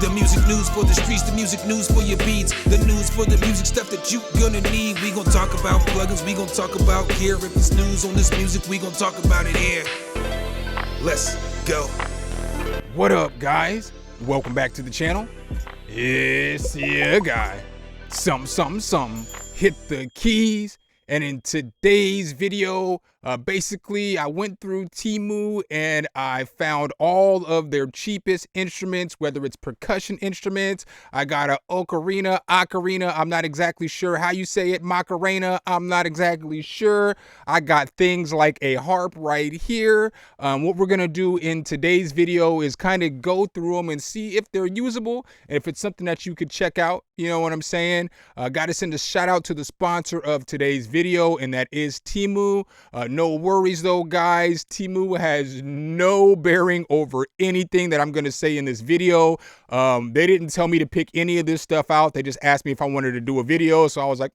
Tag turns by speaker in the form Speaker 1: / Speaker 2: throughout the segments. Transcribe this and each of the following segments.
Speaker 1: The music news for the streets, the music news for your beats, the news for the music stuff that you gonna need. We gon' talk about plugins, we gon' talk about gear. If it's news on this music, we gon' talk about it here. Let's go.
Speaker 2: What up, guys? Welcome back to the channel. It's your guy. Something. Hit the keys. And in today's video, basically I went through Temu and I found all of their cheapest instruments, whether it's percussion instruments. I got a Acarina, I'm not exactly sure how you say it, Macarena, I'm not exactly sure. I got things like a harp right here. What we're gonna do in today's video is kind of go through them and see if they're usable and if it's something that you could check out. You know what I'm saying? Gotta send a shout out to the sponsor of today's video, and that is Temu. No worries though, guys. Temu has no bearing over anything that I'm gonna say in this video. They didn't tell me to pick any of this stuff out. They just asked me if I wanted to do a video. So I was like,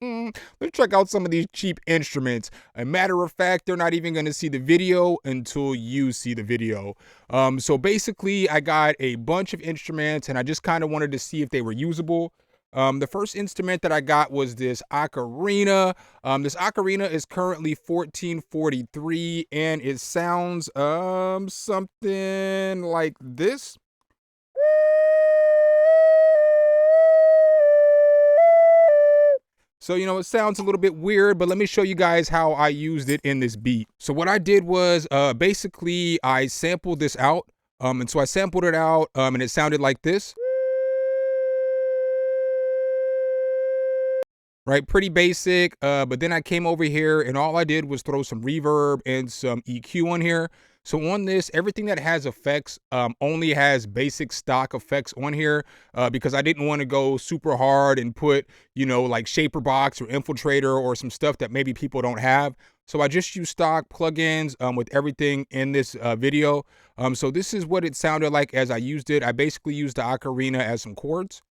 Speaker 2: let's check out some of these cheap instruments. A matter of fact, they're not even gonna see the video until you see the video. So basically I got a bunch of instruments and I just kind of wanted to see if they were usable. The first instrument that I got was this Acarina. This Acarina is currently $14.43 and it sounds something like this. So, you know, it sounds a little bit weird, but let me show you guys how I used it in this beat. So what I did was basically I sampled this out. And so I sampled it out and it sounded like this. Right, pretty basic, but then I came over here and all I did was throw some reverb and some EQ on here. So on this, everything that has effects only has basic stock effects on here because I didn't want to go super hard and put, you know, like Shaper Box or Infiltrator or some stuff that maybe people don't have. So I just used stock plugins with everything in this video. So this is what it sounded like as I used it. I basically used the Acarina as some chords.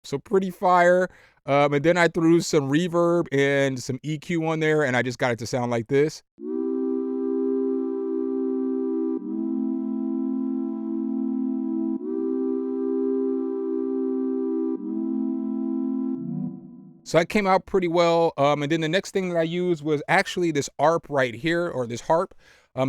Speaker 2: So pretty fire. And then I threw some reverb and some EQ on there and I just got it to sound like this. So that came out pretty well. And then the next thing that I used was actually this harp right here, or this harp.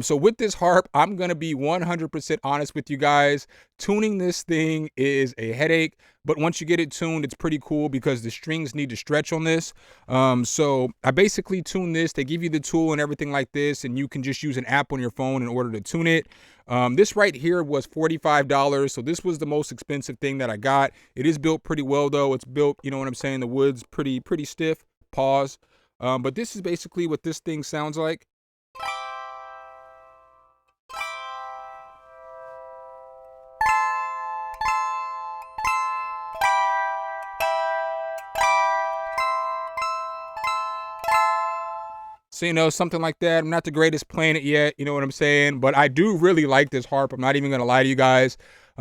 Speaker 2: So with this harp, I'm going to be 100% honest with you guys. Tuning this thing is a headache, but once you get it tuned, it's pretty cool because the strings need to stretch on this. So I basically tune this. They give you the tool and everything like this, and you can just use an app on your phone in order to tune it. This right here was $45, so this was the most expensive thing that I got. It is built pretty well though. It's built, you know what I'm saying, the wood's pretty stiff. Pause. But this is basically what this thing sounds like. So, you know, something like that. I'm not the greatest playing it yet, you know what I'm saying? But I do really like this harp. I'm not even going to lie to you guys.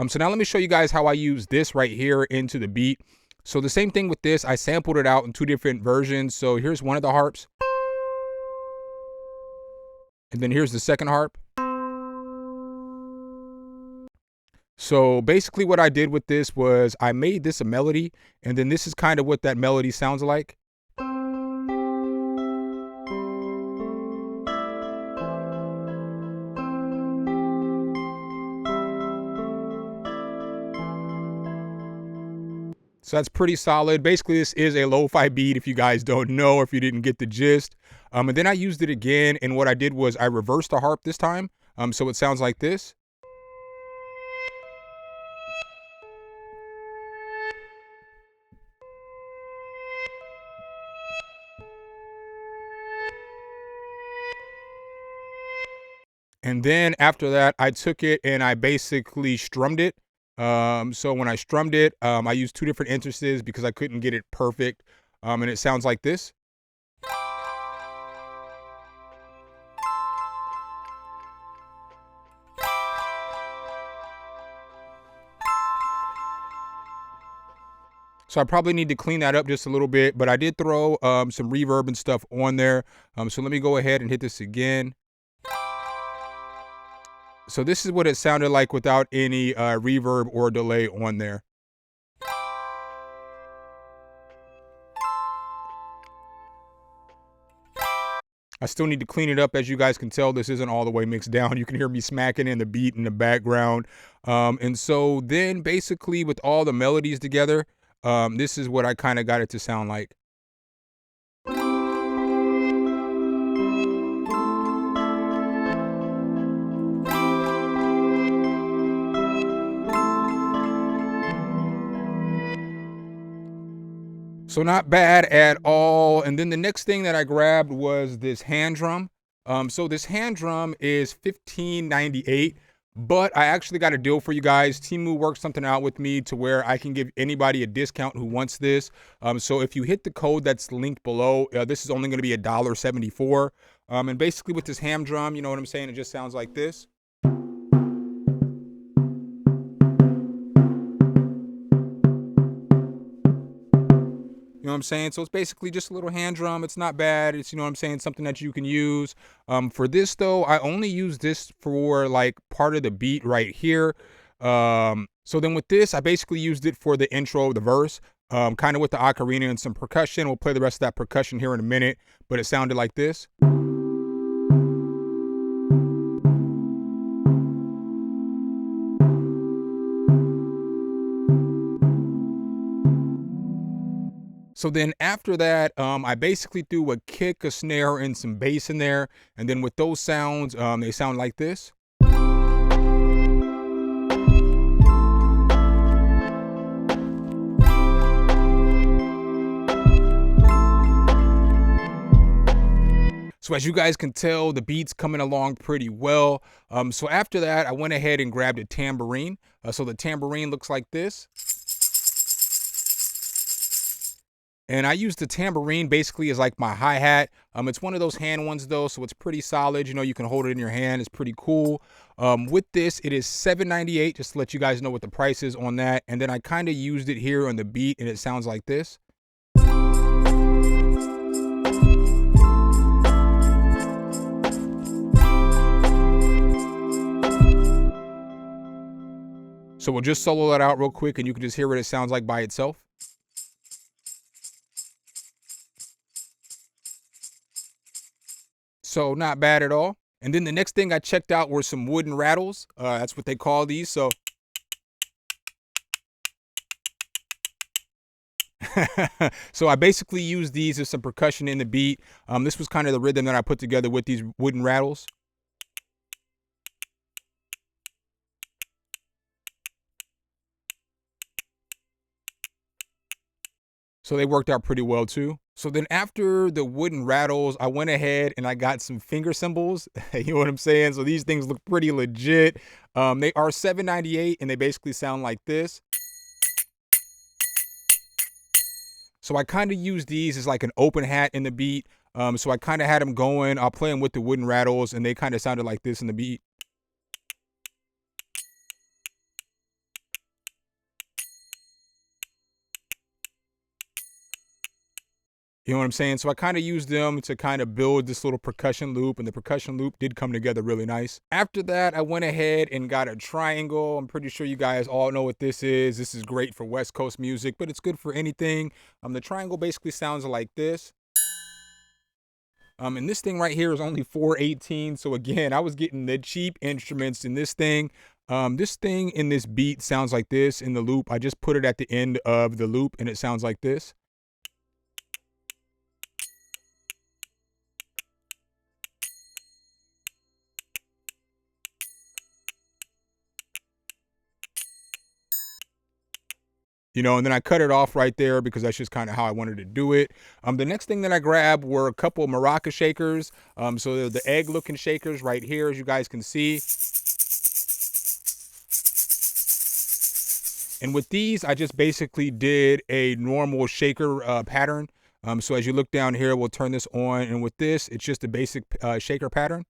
Speaker 2: So now let me show you guys how I use this right here into the beat. So the same thing with this. I sampled it out in 2 different versions. So here's one of the harps. And then here's the second harp. So basically what I did with this was I made this a melody. And then this is kind of what that melody sounds like. So that's pretty solid. Basically, this is a lo-fi beat if you guys don't know, or if you didn't get the gist. And then I used it again, and what I did was I reversed the harp this time. So it sounds like this. And then after that, I took it and I basically strummed it. So when I strummed it, I used 2 different instances because I couldn't get it perfect. And it sounds like this. So I probably need to clean that up just a little bit, but I did throw some reverb and stuff on there. So let me go ahead and hit this again. So this is what it sounded like without any reverb or delay on there. I still need to clean it up. As you guys can tell, this isn't all the way mixed down. You can hear me smacking in the beat in the background. And so then basically with all the melodies together, this is what I kind of got it to sound like. So not bad at all. And then the next thing that I grabbed was this hand drum. So this hand drum is $15.98, but I actually got a deal for you guys. Temu worked something out with me to where I can give anybody a discount who wants this. So if you hit the code that's linked below, this is only going to be $1.74. And basically with this hand drum, you know what I'm saying? It just sounds like this. You know what I'm saying? So it's basically just a little hand drum. It's not bad. It's, you know what I'm saying, something that you can use. For this though, I only use this for like part of the beat right here. So then with this, I basically used it for the intro, the verse, kind of with the Acarina and some percussion. We'll play the rest of that percussion here in a minute, but it sounded like this. So then after that, I basically threw a kick, a snare, and some bass in there. And then with those sounds, they sound like this. So as you guys can tell, the beat's coming along pretty well. So after that, I went ahead and grabbed a tambourine. So the tambourine looks like this. And I use the tambourine basically as like my hi-hat. It's one of those hand ones though, so it's pretty solid. You know, you can hold it in your hand. It's pretty cool. With this, it is $7.98, just to let you guys know what the price is on that. And then I kind of used it here on the beat, and it sounds like this. So we'll just solo that out real quick, and you can just hear what it sounds like by itself. So not bad at all. And then the next thing I checked out were some wooden rattles. That's what they call these. So so I basically used these as some percussion in the beat. This was kind of the rhythm that I put together with these wooden rattles. So they worked out pretty well too. So then after the wooden rattles, I went ahead and I got some finger cymbals. You know what I'm saying? So these things look pretty legit. They are $7.98 and they basically sound like this. So I kind of use these as like an open hat in the beat. So I kind of had them going. I'll play them with the wooden rattles and they kind of sounded like this in the beat. You know what I'm saying? So I kind of used them to kind of build this little percussion loop, and the percussion loop did come together really nice. After that, I went ahead and got a triangle. I'm pretty sure you guys all know what this is. This is great for West Coast music, but it's good for anything. The triangle basically sounds like this. And this thing right here is only $4.18. So again, I was getting the cheap instruments in this thing. This thing in this beat sounds like this in the loop. I just put it at the end of the loop and it sounds like this. You know, and then I cut it off right there because that's just kind of how I wanted to do it. The next thing that I grabbed were a couple of Maracas shakers. So they're the egg looking shakers right here, as you guys can see. And with these, I just basically did a normal shaker pattern. So as you look down here, we'll turn this on. And with this, it's just a basic shaker pattern.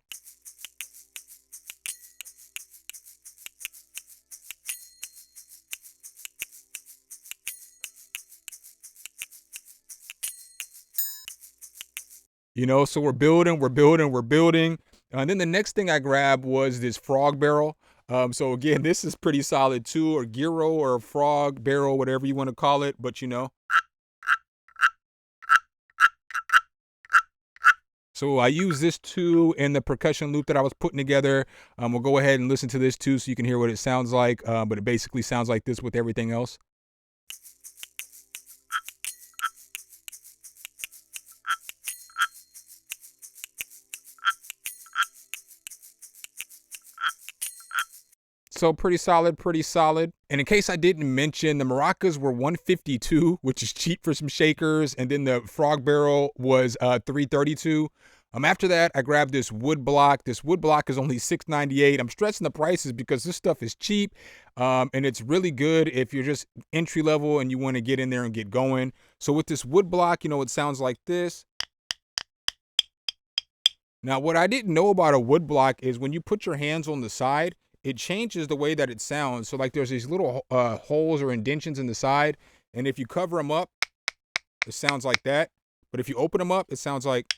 Speaker 2: You know, so we're building. And then the next thing I grabbed was this frog barrel. So again, this is pretty solid too, or gyro or frog barrel, whatever you want to call it. But you know, so I use this too in the percussion loop that I was putting together. We'll go ahead and listen to this too so you can hear what it sounds like. But it basically sounds like this with everything else. So pretty solid, pretty solid. And in case I didn't mention, the maracas were $152, which is cheap for some shakers. And then the frog barrel was $332. After that, I grabbed this wood block. This wood block is only $6.98. I'm stressing the prices because this stuff is cheap. And it's really good if you're just entry level and you want to get in there and get going. So with this wood block, you know, it sounds like this. Now, what I didn't know about a wood block is when you put your hands on the side, it changes the way that it sounds. So like there's these little holes or indentions in the side. And if you cover them up, it sounds like that. But if you open them up, it sounds like,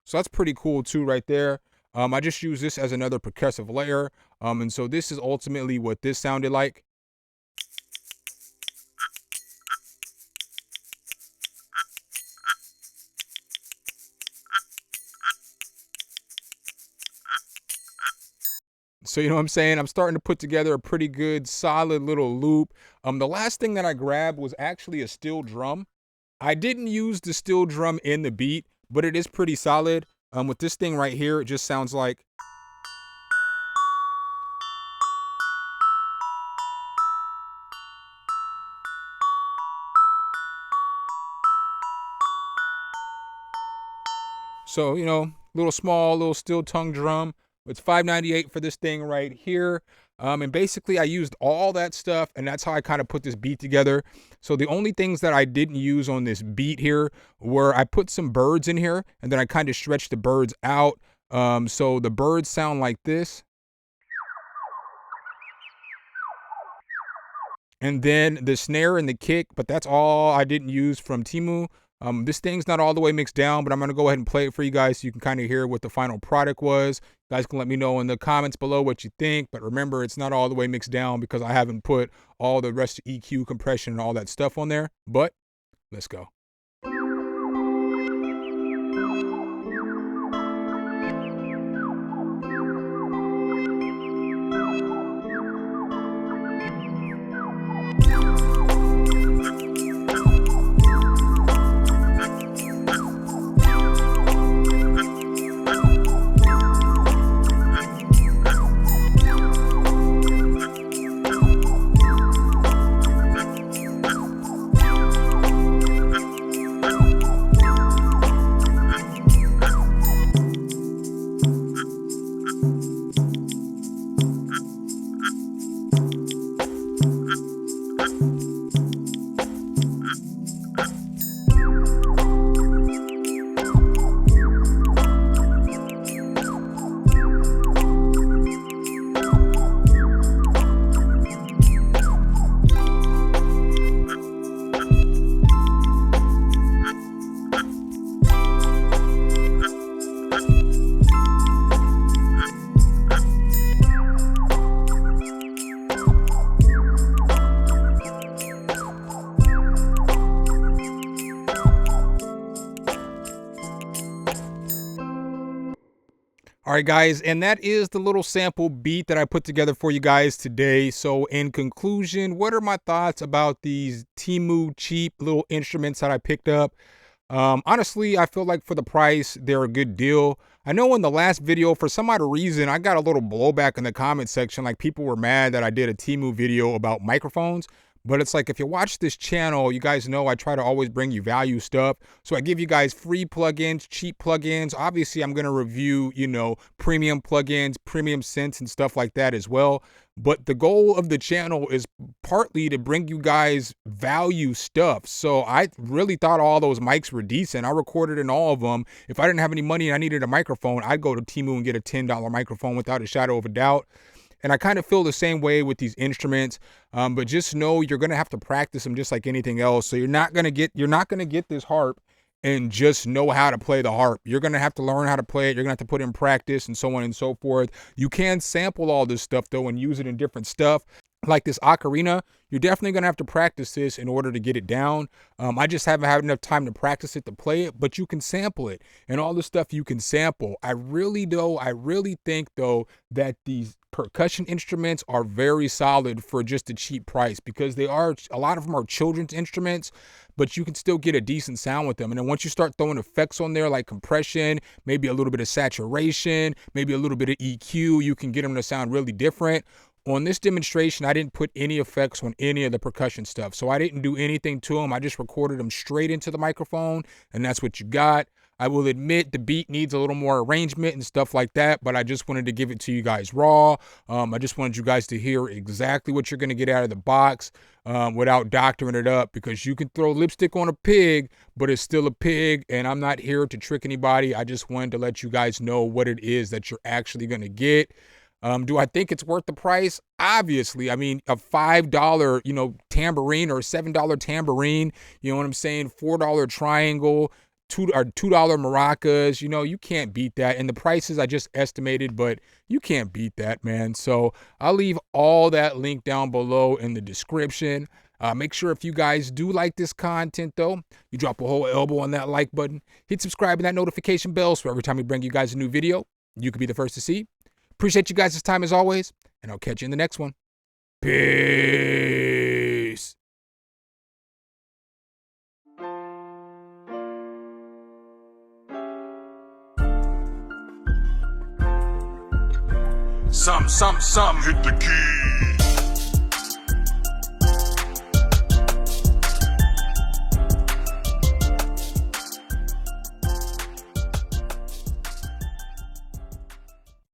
Speaker 2: so that's pretty cool too right there. I just use this as another percussive layer. And so this is ultimately what this sounded like. So, you know what I'm saying? I'm starting to put together a pretty good, solid little loop. The last thing that I grabbed was actually a steel drum. I didn't use the steel drum in the beat, but it is pretty solid. With this thing right here, it just sounds like. So, you know, little small, little steel tongue drum. It's $5.98 for this thing right here. And basically I used all that stuff, and that's how I kind of put this beat together. So the only things that I didn't use on this beat here were I put some birds in here, and then I kind of stretched the birds out. So the birds sound like this. And then the snare and the kick, but that's all I didn't use from Temu. This thing's not all the way mixed down, but I'm going to go ahead and play it for you guys so you can kind of hear what the final product was. You guys can let me know in the comments below what you think, but remember, it's not all the way mixed down because I haven't put all the rest of EQ, compression, and all that stuff on there, but let's go. All right, guys, and that is the little sample beat that I put together for you guys today. So in conclusion, what are my thoughts about these Temu cheap little instruments that I picked up? Honestly, I feel like for the price, they're a good deal. I know in the last video, for some odd reason, I got a little blowback in the comment section. Like people were mad that I did a Temu video about microphones. But it's like, if you watch this channel, you guys know I try to always bring you value stuff. So I give you guys free plugins, cheap plugins. Obviously, I'm going to review, you know, premium plugins, premium synths and stuff like that as well. But the goal of the channel is partly to bring you guys value stuff. So I really thought all those mics were decent. I recorded in all of them. If I didn't have any money and I needed a microphone, I'd go to Temu and get a $10 microphone without a shadow of a doubt. And I kind of feel the same way with these instruments, but just know you're going to have to practice them just like anything else. So you're not going to get this harp and just know how to play the harp. You're going to have to learn how to play it. You're going to have to put in practice and so on and so forth. You can sample all this stuff though and use it in different stuff. Like this Acarina, you're definitely going to have to practice this in order to get it down. I just haven't had enough time to practice it to play it, but you can sample it and all the stuff you can sample. I really think though that these percussion instruments are very solid for just a cheap price, because they are, a lot of them are children's instruments, but you can still get a decent sound with them. And then once you start throwing effects on there like compression, maybe a little bit of saturation, maybe a little bit of EQ, you can get them to sound really different. On this demonstration, I didn't put any effects on any of the percussion stuff, so I didn't do anything to them. I just recorded them straight into the microphone, and that's what you got. I will admit the beat needs a little more arrangement and stuff like that, but I just wanted to give it to you guys raw. I just wanted you guys to hear exactly what you're going to get out of the box without doctoring it up, because you can throw lipstick on a pig, but it's still a pig, and I'm not here to trick anybody. I just wanted to let you guys know what it is that you're actually going to get. Do I think it's worth the price? Obviously. I mean, a $5, tambourine, or a $7 tambourine, you know what I'm saying? $4 triangle, $2 maracas, you can't beat that. And the prices I just estimated, but you can't beat that, man. So I'll leave all that link down below in the description. Make sure if you guys do like this content though, you drop a whole elbow on that like button, hit subscribe and that notification bell, so every time we bring you guys a new video, you can be the first to see. Appreciate you guys' time as always, and I'll catch you in the next one. Peace.
Speaker 1: Some, hit the keys.